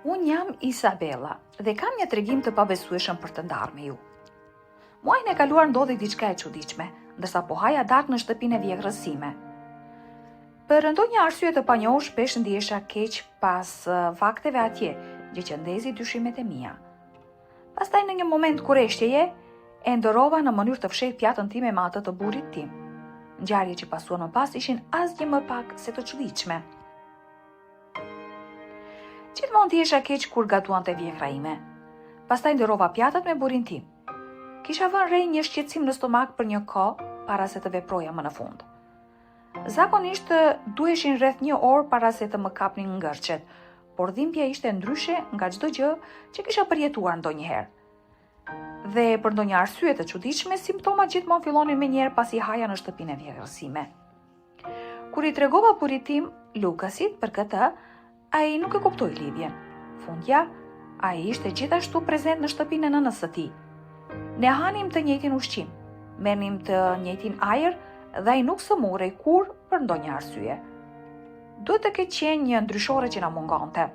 Unë jam Isabela dhe kam një tregim të pabesueshëm për të ndarë me ju. Muajin e kaluar ndodhi diçka e çuditshme, ndërsa po haja darkë në shtëpinë e vjegrës sime. Për ndonjë arsye të panjohur shpesh ndihesha keq pas fakteve atje, gjë që ndezi dyshimet e mia. Pastaj në një moment kurreshtjeje, e ndërova në mënyrë të fshehtë pjatën time me atë të burrit tim. Ngjarjet që pasuan më pas ishin asgjë më pak se të çuditshme. Gjithmonë ndihesha keq kur gatuante vjehra ime. Pastaj ndërova pjatat me burrin tim. Kisha vënë re një shqetësim në stomak për një kohë para se të veproja më në fund. Zakonisht duheshin rreth një orë para se të më kapnin ngërçet, por dhimbja ishte ndryshe nga çdo gjë që kisha përjetuar ndonjëherë. Dhe për ndonjë arsye të çuditshme, simptomat gjithmonë fillonin menjëherë pasi haja në shtëpinë e vjegrës sime. Kur i tregova burrit tim Lukasit për këtë, ai nuk e kuptoi lidhjen. Fundja, ai ishte gjithashtu prezent në shtëpinë e nënës së tij. Ne hanim të njëjtin ushqim, merrnim të njëjtin ajër dhe ai nuk sëmurrej kur për ndonjë arsye. Duhet të ketë qenë një ndryshore që na mungonte.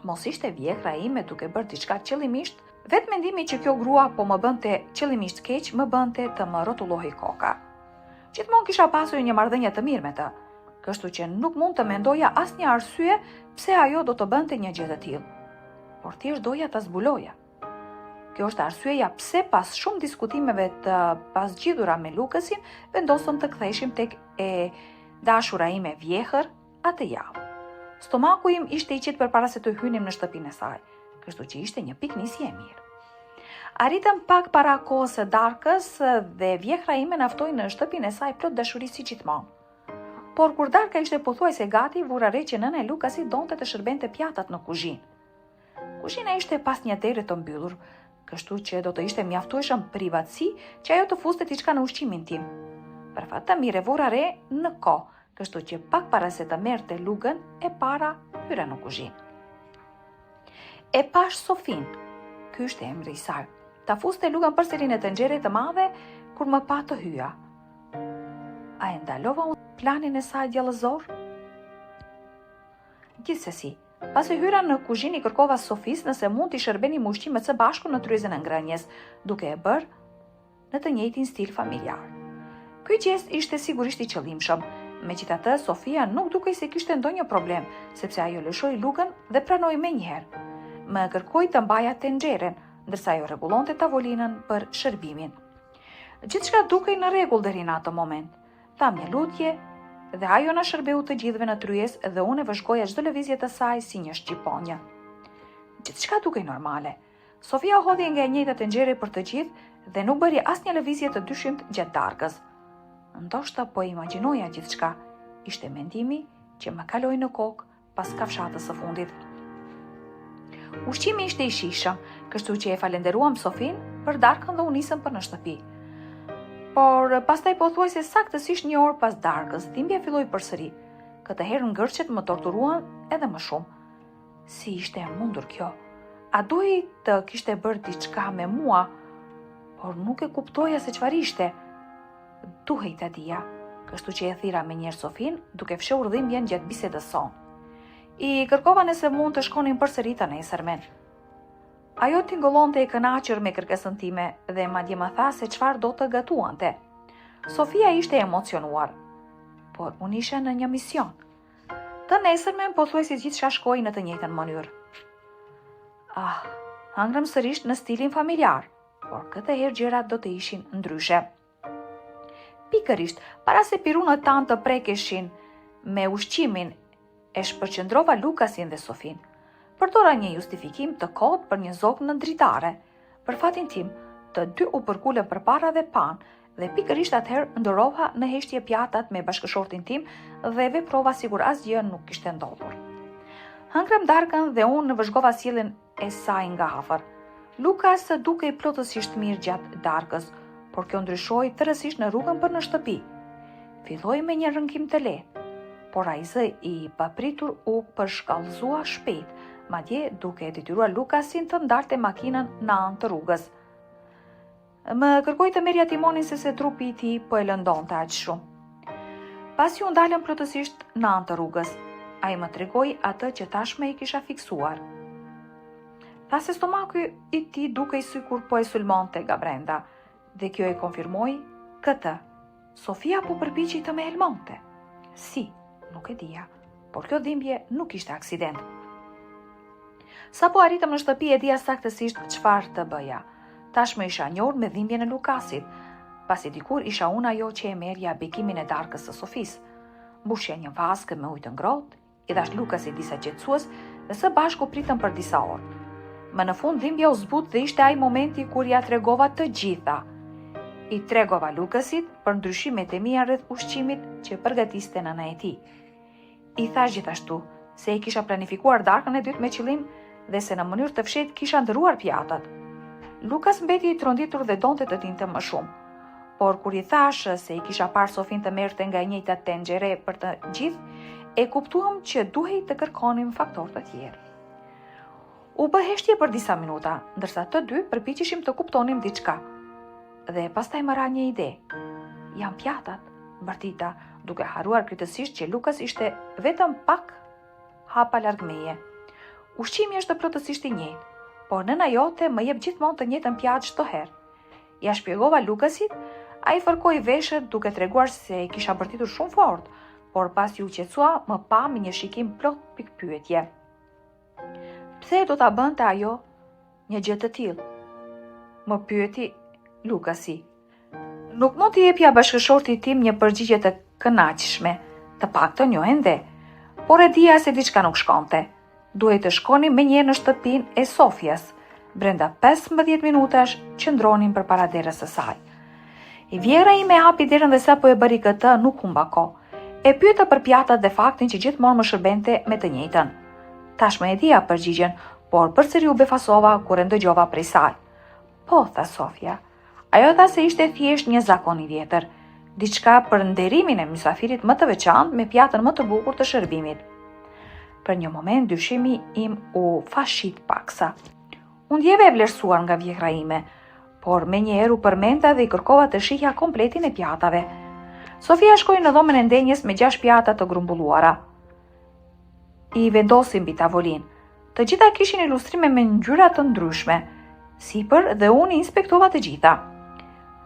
Mos ishte vjehra ime duke bërë diçka qëllimisht, vetë mendimi që kjo grua po më bënte qëllimisht keq më bënte të më rrotullohej koka. Gjithmonë kisha pasur një marrëdhënie të mirë me të, kështu që nuk mund të mendoja asnjë arsye pse ajo do të bënte një gjë të tillë. Por thjesht doja ta zbuloja. Kjo është arsyeja pse pas shumë diskutimeve të pasgjidhura me Lukasin, vendosëm të ktheheshim tek e dashura ime vjehër atë javë. Stomaku im ishte i qetë përpara se të hynim në shtëpinë e saj, kështu që ishte një piknisje e mirë. Arritëm pak para kohës së darkës dhe vjehra ime na ftoi në shtëpinë e saj plot dashuri si gjithmonë. Por kur darka ishte pothuajse gati, vura re që nëna e Lukasit donte të shërbente pjatat në kuzhinë. Kuzhina ishte pas një dere të mbyllur, kështu që do të ishte mjaftueshëm privatësi që ajo të fuste diçka në ushqimin tim. Për fat të mirë vura re në kohë, kështu që pak para se të merrte lugën e para hyra në kuzhinë. E pash Sofin, ky ishte emri i saj. Ta fuste lugën përsëri në tenxhere të madhe kur më pa të hyja. A e ndalova unë planin e saj djallëzor? Gjithsesi, pasi hyra në kuzhinë i kërkova Sofis nëse mund t'i shërbenim ushqimet së bashku në tryezën e ngrënies, duke e bërë në të njëjtin stil familjar. Ky gjest ishte sigurisht i qëllimshëm. Megjithatë, Sofia nuk dukej se kishte ndonjë problem, sepse ajo lëshoi lugën dhe pranoi menjëherë. Më kërkoi të mbaja tenxheren, ndërsa ajo rregullonte tavolinën për shërbimin. Gjithçka dukej në rregull deri në atë moment. Tham një lutje dhe ajo na shërbeu të gjithëve në tryezë dhe unë e vëzhgoja çdo lëvizje të saj si një shqiponjë. Gjithçka dukej normale. Sofia hodhi nga e njëjta tenxhere për të gjithë dhe nuk bëri asnjë lëvizje të dyshimt gjatë darkës. Ndoshta po imagjinoja gjithçka. Ishte mendimi që më kaloi në kokë pas kafshatës së fundit. Ushqimi ishte i shijshëm, kështu që e falenderuam Sofin për darkën dhe u nisëm për në shtëpi. Por pastaj pothuajse saktësisht një orë pas darkës, dhimbja filloi përsëri. Këtë herë ngërçet më torturuan edhe më shumë. Si ishte e mundur kjo? A duhej të kishte bërë diçka me mua? Por nuk e kuptoja se çfarë ishte. Duhej ta dija, kështu që e thira me njerë Sofin, duke fshehur dhimbjen gjatë bisedës sonë. I kërkova nëse mund të shkonin përsëri të nesërmen. Ajo tingëllonte e kënaqur me kërkesën time dhe madje më tha se çfarë do të gatuante. Sofia ishte emocionuar, por unë isha në një mision. Të nesërmen pothuajse gjithçka shkoi në të njëjtën mënyrë. Hëngrëm sërish në stilin familjar, por këtë herë gjërat do të ishin ndryshe. Pikërisht, para se pirunët tanë të prekeshin me ushqimin, e shpërqendrova Lukasin dhe Sofin. Përdora një justifikim të kotë për një zogë në dritare. Për fatin tim, të dy u përkulën përpara dhe pan, dhe pikërisht atëherë ndërova në heshtje pjatat me bashkëshortin tim dhe veprova sigur asgjë nuk kishte ndodhur. Hëngrëm darkën dhe unë vëzhgova sjelljen e saj nga afër. Lukas dukej plotësisht mirë gjatë darkës, por kjo ndryshoi tërësisht në rrugën për në shtëpi. Filloi me një rënkim të lehtë, por ai zë i papritur u përshkallëzua shpejt, madje duke e detyruar Lukasin të ndarte makinën në anë të rrugës. Më kërkoi të merrja timonin se trupi i tij po e lëndonte aq shumë. Pasi u ndalëm plotësisht në anë të rrugës, ai më tregoi atë që tashmë i kisha fiksuar. Tha se stomaku i tij dukej sikur po e sulmonte nga brenda, dhe kjo e konfirmoi këtë. Sofia po përpiqej të më helmonte. Si, nuk e dija, por kjo dhimbje nuk ishte aksident. Sa po arritëm në shtëpi e dija saktësisht çfarë të bëja. Tashmë isha njohur me dhimbjen e Lukasit, pasi dikur isha unë ajo që e merja bekimin e darkës së Sofis. Mbushja një vaskë me ujë të ngrohtë, i dhash Lukasit disa qetësues dhe së bashku pritëm për disa orë. Më në fund dhimbja u zbut dhe ishte ai momenti kur ja tregova të gjitha. I tregova Lukasit për ndryshimet e mia rreth ushqimit që përgatiste nëna e tij. I thash gjithashtu se i kisha planifikuar darkën e dytë me qëllim dhe se në mënyrë të fshehtë kisha ndëruar pjatat. Lukas mbeti i tronditur dhe donte të dinte më shumë, por kur i thash se i kisha parë Sofin të merrte nga e njëjta tenxhere për të gjithë, e kuptuam që duhej të kërkonim faktorë të tjerë. U bë heshtje për disa minuta, ndërsa të dy përpiqeshim të kuptonim diçka. Dhe pastaj më ra një ide. Jam pjatat, bërtita, duke haruar krytësisht që Lukas ishte vetëm pak hapa larg meje. Ushqimi është plotësisht i njëjtë, por nëna jote më jep gjithmonë të njëjtën pjatë çdo herë. Ja shpjegova Lukasit, ai fërkoi veshët duke treguar se i kisha bërtitur shumë fort, por pasi u qetësua, më pa me një shikim plot pikpyetje. Pse do ta bënte ajo një gjë të tillë? Më pyeti Lukasi. Nuk mund t'i jepja bashkëshortit tim një përgjigje të kënaqshme, të paktën jo ende, por e dija se diçka nuk shkonte. Duhej të shkonim menjëherë në shtëpinë e Sofias. Brenda 15 minutash qëndronim përpara derës së saj. I vjera ime hapi derën dhe sa po e bëri këtë nuk humba kohë. E pyeta për pjatat dhe faktin që gjithmonë më shërbente me të njëjtën. Tashmë e dija përgjigjen, por përsëri u befasova kur e ndëgjova prej saj. Po, tha Sofia. Ajo tha se ishte thjesht një zakon i vjetër, diçka për nderimin e mysafirit më të veçantë me pjatën më të bukur të shërbimit. Për një moment dyshimi im u fashit paksa. Unë ndjeva e vlerësuar nga vjekra ime, por menjëherë u përmenda dhe i kërkova të shihja kompletin e pjatave. Sofia shkoi në dhomën e ndenjes me 6 pjata të grumbulluara. I vendosi mbi tavolinë. Të gjitha kishin ilustrime me ngjyra të ndryshme. Sipër dhe unë i inspektova të gjitha.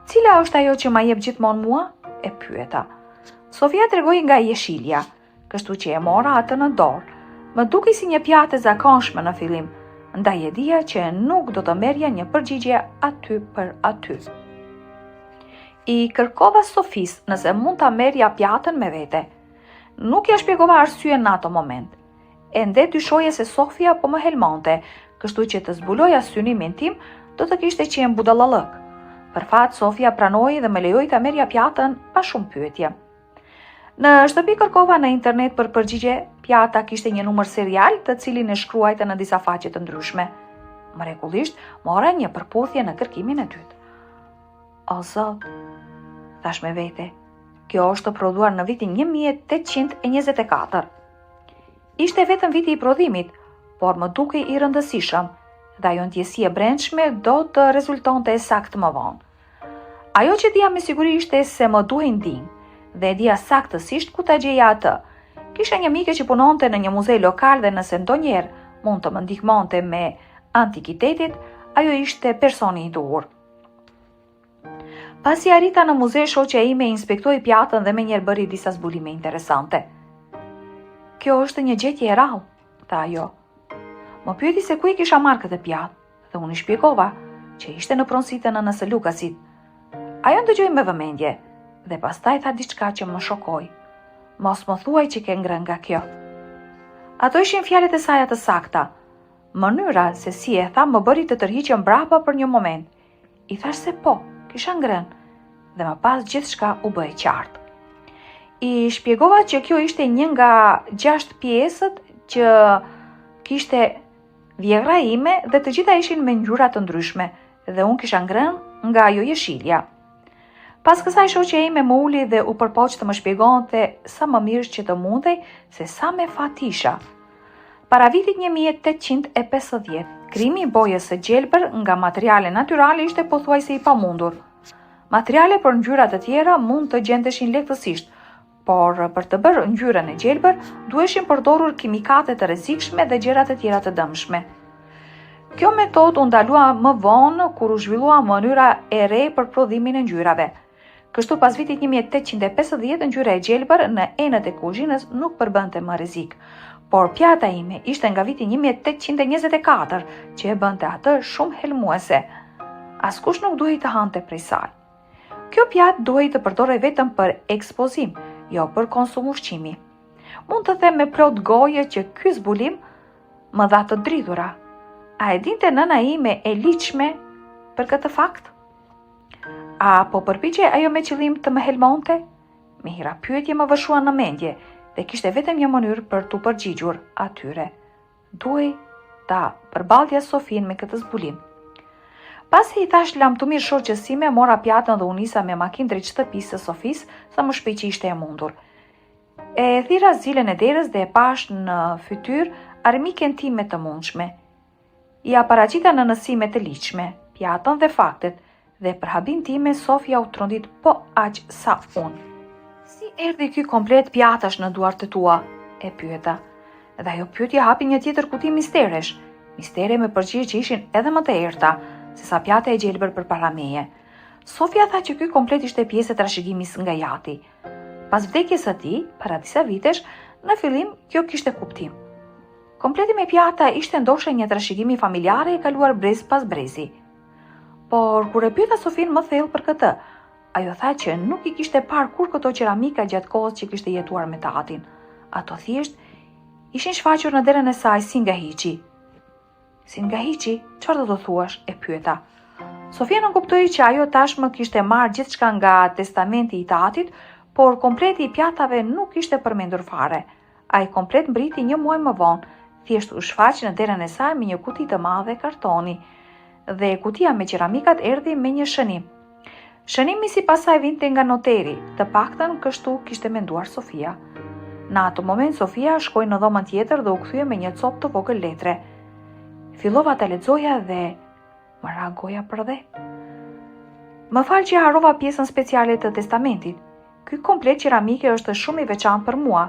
Cila është ajo që ma jep gjithmonë mua? E pyeta. Sofia tregoi nga jeshilja, kështu që e mora atë në dorë. Më dukej si një pjatë e zakonshme në fillim, ndaj e dija që nuk do të merrja një përgjigje aty për aty. I kërkova Sofis nëse mund ta merrja pjatën me vete. Nuk ja shpjegova arsyen në ato moment. Ende dyshoje se Sofia po më helmonte, kështu që të zbuloja synimin tim do të kishte qenë budallallëk. Për fat, Sofia pranoi dhe më lejoi ta merrja pjatën pa shumë pyetje. Në shtëpi kërkova në internet për përgjigje, pjata kishte një numër serial të cilin e shkruajte në disa faqe të ndryshme. Mrekullisht, mora një përputhje në kërkimin e dytë. O Zot, thash me vete, kjo është prodhuar në vitin 1824. Ishte vetëm viti i prodhimit, por më dukej i rëndësishëm, dhe ajo ndjesi e brendshme do të rezultonte saktë më vonë. Ajo që dija me siguri ishte se më duhej ndihmë, dhe dija saktësisht ku ta gjeja atë. Kisha një mike që punonte në një muze lokal dhe nëse ndonjëherë mund të më ndihmonte me antikitetit, ajo ishte personi i duhur. Pasi arrita në muze, shoqja ime inspektoi pjatën dhe menjëherë bëri disa zbulime interesante. Kjo është një gjetje e rrallë, tha ajo. Më pyeti se ku i kisha marrë këtë pjatë dhe unë i shpjegova që ishte në pronësitë e nënës së Lukasit. Ajo ndëgjoi me vëmendje dhe pastaj tha diçka që më shokoi. Mos më thuaj që ke ngrënë nga kjo. Ato ishin fjalët e saj të sakta. Mënyra se si e tha më bëri të tërhiqem mbrapa për një moment. I thash se po, kisha ngrënë dhe më pas gjithçka u bë e qartë. I shpjegova që kjo ishte një nga 6 pjesët që kishte vjegra ime dhe të gjitha ishin me ngjyra të ndryshme dhe unë kisha ngrënë nga ajo jeshilja. Pas kësaj shoqja ime më uli dhe u përpoq të më shpjegonte sa më mirë që të mundej se sa me fat isha. Para vitit 1850, krimi i bojës së gjelbër nga materiale natyrale ishte pothuajse i pamundur. Materiale për ngjyra të tjera mund të gjendeshin lehtësisht, por për të bërë ngjyrën e gjelbër duheshin përdorur kimikate të rrezikshme dhe gjëra të tjera të dëmshme. Kjo metodë u ndalua më vonë kur u zhvillua mënyra e re për prodhimin e ngjyrave. Kështu pas vitit 1850 ngjyra e gjelbër në enët e kuzhinës nuk përbënte më rrezik, por pjata ime ishte nga viti 1824 që e bënte atë shumë helmuese. Askush nuk duhej të hante prej saj. Kjo pjatë duhej të përdorej vetëm për ekspozim, jo për konsum ushqimi. Mund të them me plot goje që ky zbulim më dha të dridhura. A e dinte nëna ime e ligjshme për këtë fakt? A po përpiqej ajo me qëllim të më helmonte? Me hira pyetje më vëshuan në mendje dhe kishte vetëm një mënyrë për t'u përgjigjur atyre. Duhej ta përballja Sofin me këtë zbulim. Pasi i thash lam të mirë shoqës sime, mora pjatën dhe u nisa me makinë drejt shtëpisë së Sofis, sa më shpejt që ishte e mundur. E thira zilën e derës dhe e pash në fytyrë armiken time të mundshme. I aparaqita në nësime të ligjshme, pjatën dhe faktet, dhe për habin time Sofia u trondit po aq sa unë. Si erdhi ky komplet pjatash në duart e tua? E pyeta. Dhe ajo pyetje hapi një tjetër kuti misteresh. Mistere me përgjigje që ishin edhe më të errta se sa pjata e gjelbër përpara meje. Sofia tha që ky komplet ishte pjesë e trashëgimis nga jati. Pas vdekjes së tij, para disa vitesh, në fillim kjo kishte kuptim. Kompleti me pjata ishte ndoshta një trashëgimi familjare e kaluar brez pas brezi. Por kur e pyeta Sofin më thellë për këtë, ajo tha që nuk i kishte parë kur këto qeramika gjatë kohës që kishte jetuar me tatin. Ato thjesht ishin shfaqur në derën e saj si nga hiçi. Si nga hiçi, çfarë do të thuash? E pyeta. Sofia nuk kuptoi që ajo tashmë kishte marrë gjithçka nga testamenti i tatit, por kompleti i pjatave nuk ishte përmendur fare. Ai komplet mbriti një muaj më vonë, thjesht u shfaq në derën e saj me një kuti të madhe kartoni, dhe kutia me qeramikat erdhi me një shënim. Shënimi si pasaj vinte nga noteri, të paktën kështu kishte menduar Sofia. Në atë moment Sofia shkoi në dhomën tjetër dhe u kthye me një copë të vogël letre. Fillova ta lexoja dhe më ra goja për dhe. Më fal që harrova pjesën speciale të testamentit. Ky komplet qeramike është shumë i veçantë për mua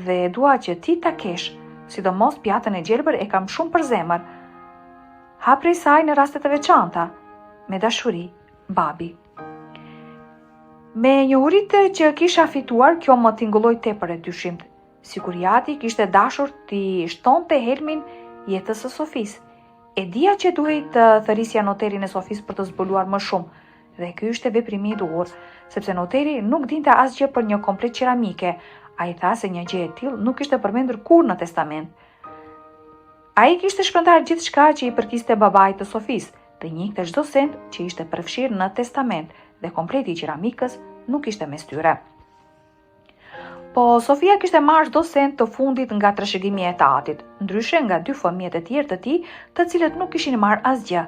dhe dua që ti ta kesh, sidomos pjatën e gjelbër e kam shumë për zemër. Ha prej saj në raste të veçanta. Me dashuri, Babi. Me njohuritë që kisha fituar, kjo më tingëlloi tepër e dyshimt. Sikur jati kishte dashur t'i shtonte helmin jetës së Sofis. E dija që duhej të thërisja noterin e Sofis për të zbuluar më shumë, dhe ky ishte veprimi i duhur, sepse noteri nuk dinte asgjë për një komplet qeramike. Ai tha se një gjë e tillë nuk ishte përmendur kurrë në testament. Ai kishte shpërndar gjithçka që i përkiste babait të Sofis, dhe njihte çdo sent që ishte përfshirë në testament, dhe kompleti i qeramikës nuk ishte mes tyre. Po Sofia kishte marrë çdo sent të fundit nga trashëgimi e tatit, ndryshe nga dy fëmijët e tjerë të tij, të cilët nuk kishin marrë asgjë.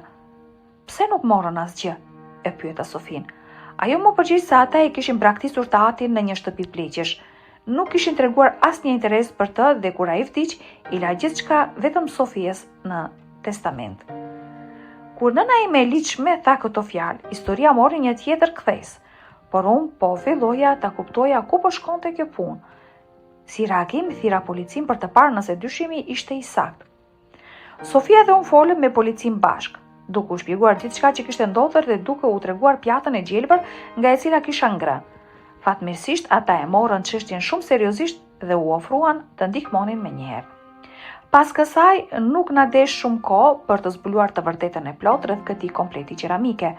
Pse nuk morën asgjë? E pyeta Sofin. Ajo më përgjigj se ata e kishin braktisur tatin në një shtëpi pleqësh. Nuk kishin treguar asnjë interes për të dhe kur ai vdiq, i la gjithçka vetëm Sofies në testament. Kur nëna ime e ligjshme tha këto fjalë, historia mori një tjetër kthes, por unë po filloja ta kuptoja ku po shkonte kjo punë. Si reagim thira policin për të parë nëse dyshimi ishte i saktë. Sofia dhe unë folëm me policin bashk, duke u shpjeguar gjithçka që kishte ndodhur dhe duke u treguar pjatën e gjelbër nga e cila kisha ngrënë. Fatmirësisht ata e morën çështjen shumë seriozisht dhe u ofruan të ndihmonin menjëherë. Pas kësaj nuk na desh shumë kohë për të zbuluar të vërtetën e plotë rreth këtij kompleti qeramike.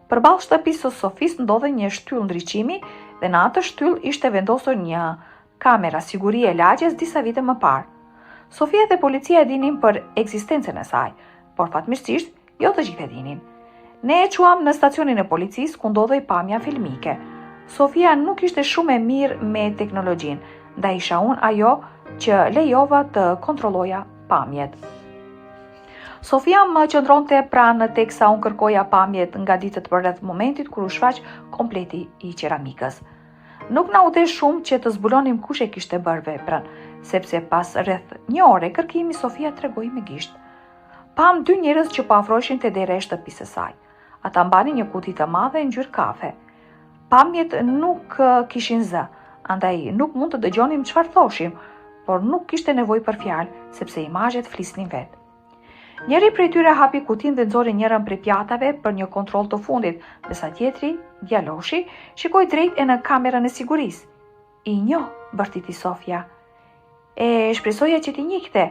Përballë shtëpisë së Sofis ndodhej një shtyllë ndriçimi dhe në atë shtyllë ishte vendosur një kamera sigurie e lagjes disa vite më parë. Sofia dhe policia e dinin për ekzistencën e saj, por fatmirësisht jo të gjithë e dinin. Ne e quam në stacionin e policisë ku ndodhej pamja filmike. Sofia nuk ishte shumë e mirë me teknologjinë, ndaj isha unë ajo që lejova të kontrolloja pamjet. Sofia më qëndronte pranë teksa unë kërkoja pamjet nga ditët përreth momentit kur u shfaq kompleti i qeramikës. Nuk na u desh shumë që të zbulonim kush e kishte bërë veprën, sepse pas rreth një ore kërkimi Sofia tregoi me gisht. Pam dy njerëz që po afroheshin te dera e shtëpisë së saj. Ata mbanin një kuti të madhe ngjyrë kafe. Pamjet nuk kishin zë, andaj nuk mund të dëgjonim çfarë thoshim, por nuk kishte nevojë për fjalë, sepse imazhet flisnin vetë. Njëri prej tyre hapi kutin dhe nxori njërën prej pjatave për një kontroll të fundit, ndërsa tjetri, djaloshi, shikoi drejt e në kamerën e sigurisë. I njoh, bërtiti Sofia. E shpresoja që ti njihte.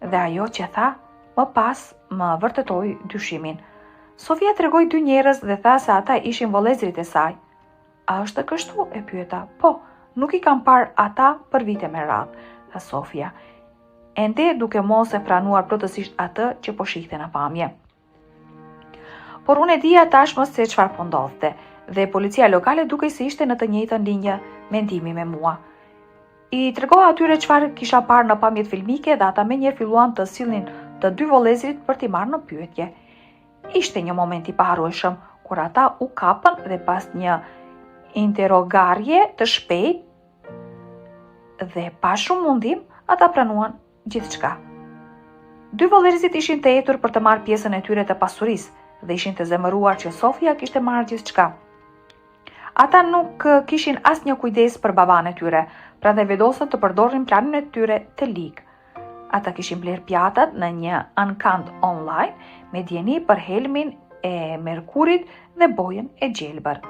Dhe ajo që tha, më pas më vërtetoi dyshimin. Sofia tregoi dy njerëz dhe tha se ata ishin vëllezërit e saj. A është kështu? E pyeta. Po, nuk i kam parë ata për vite me radhë, tha Sofia, ende duke mos e pranuar plotësisht atë që po shihte në pamje. Por unë e dija tashmë se çfarë po ndodhte, dhe policia lokale dukej se ishte në të njëjtën linjë mendimi me mua. I tregova atyre çfarë kisha parë në pamjet filmike dhe ata menjëherë filluan të sillnin të dy vëllezërit për t'i marrë në pyetje. Ishte një moment i paharrueshëm kur ata u kapën dhe pas një interrogarje të shpejtë dhe pa shumë mundim, ata pranuan gjithçka. Dy vëllezërit ishin të etur për të marrë pjesën e tyre të pasurisë dhe ishin të zemëruar që Sofia kishte marrë gjithçka. Ata nuk kishin asnjë kujdes për baban e tyre, prandaj vendosën të përdorin planin e tyre të ligë. Ata kishin bler pjatat në një ankant online me dieni për helmin e merkurit dhe bojën e gjelbër.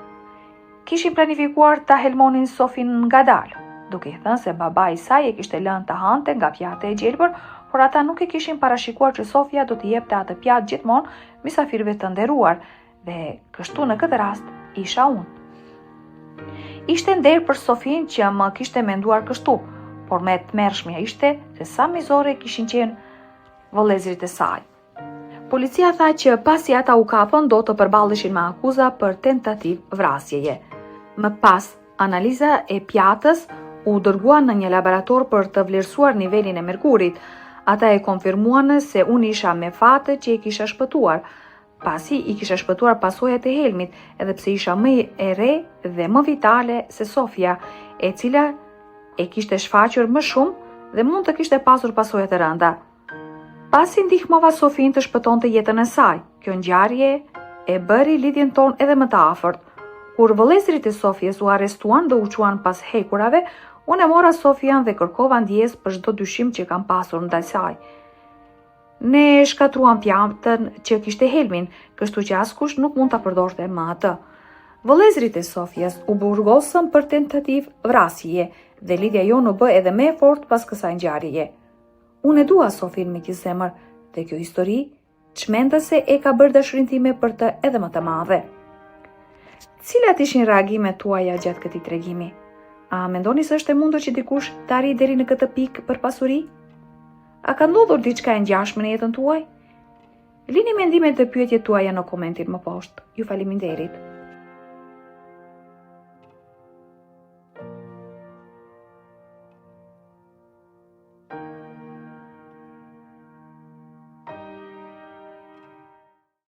Kishin planifikuar ta helmonin Sofin ngadalë, duke i thënë se baba i saj e kishte lënë të hante nga pjata e gjelbër, por ata nuk e kishin parashikuar që Sofia do t'i jepte atë pjatë gjithmonë mysafirëve të nderuar, dhe kështu në këtë rast isha unë. Ishte nder për Sofin që më kishte menduar kështu, por me të mërshmja ishte se sa mizore kishin qenë vëllezërit e saj. Policia tha që pasi ata u kapën do të përballeshin me akuza për tentativë vrasjeje. Më pas, analiza e pjatës u dërgua në një laborator për të vlerësuar nivelin e merkurit. Ata e konfirmuan se unë isha me fatë që e kisha shpëtuar, pasi i kisha shpëtuar pasojat e helmit, edhe pse isha më e re dhe më vitale se Sofia, e cila e kishte shfaqur më shumë dhe mund të kishte pasur pasojat e rënda. Pasi ndihmova Sofin të shpëtonte jetën e saj, kjo ngjarje e bëri lidhjen tonë edhe më të afërt. Kur vëllezërit e Sofies u arrestuan dhe u quan pas hekurave, unë e mora Sofian dhe kërkova ndjesë për çdo dyshim që kam pasur ndaj saj. Ne shkatruan pjatën që kishte helmin, kështu që askush nuk mund ta përdorte më atë. Vëllezërit e Sofias u burgosën për tentativë vrasjeje dhe lidhja jonë u bë edhe më e fortë pas kësaj ngjarjeje. Unë e dua Sofin me gjithë zemër dhe kjo histori çmendëse e ka bërë dashurinë time për të edhe më të madhe. Cilat ishin reagimet tuaja gjatë këtij tregimi? A mendoni se është e mundur që dikush të arrijë deri në këtë pikë për pasuri? A ka ndodhur diçka e ngjashme në jetën tuaj? Lini mendimet dhe pyetjet tuaja në komentin më poshtë. Ju faleminderit.